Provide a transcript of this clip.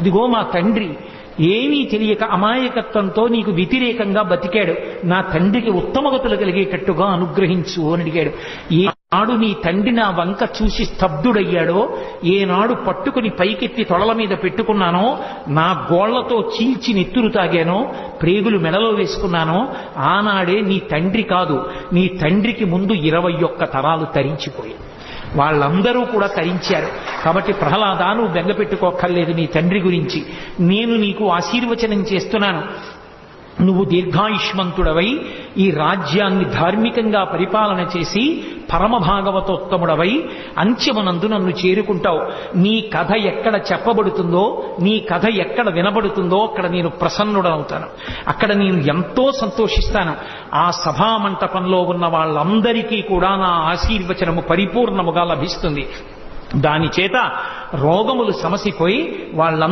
అదిగో మా తండ్రి ఏమీ తెలియక అమాయకత్వంతో నీకు వ్యతిరేకంగా బతికాడు, నా తండ్రికి ఉత్తమగతులు కలిగేటట్టుగా అనుగ్రహించు అని అడిగాడు. ఏనాడు నీ తండ్రి నా వంక చూసి స్తబ్దుడయ్యాడో, ఏనాడు పట్టుకుని పైకెత్తి తొడల మీద పెట్టుకున్నానో, నా గోళ్లతో చీల్చి నెత్తురు తాగానో, ప్రేగులు మెడలో వేసుకున్నానో, ఆనాడే నీ తండ్రి కాదు, నీ తండ్రికి ముందు 21 తరాలు తరించిపోయాయి. వాళ్ళందరూ కూడా తరించారు. కాబట్టి ప్రహ్లాద, నువ్వు బెంగపెట్టుకోక్కర్లేదు నీ తండ్రి గురించి. నేను నీకు ఆశీర్వచనం చేస్తున్నాను. నువ్వు దీర్ఘాయుష్మంతుడవై ఈ రాజ్యాన్ని ధార్మికంగా పరిపాలన చేసి పరమభాగవతోత్తముడవై అంత్యమనందు నన్ను చేరుకుంటావు. నీ కథ ఎక్కడ చెప్పబడుతుందో, నీ కథ ఎక్కడ వినబడుతుందో అక్కడ నేను ప్రసన్నుడవుతాను, అక్కడ నేను ఎంతో సంతోషిస్తాను. ఆ సభామంటపంలో ఉన్న వాళ్ళందరికీ కూడా నా ఆశీర్వచనము పరిపూర్ణముగా లభిస్తుంది. దాని చేత రోగములు సమసిపోయి వాళ్ళ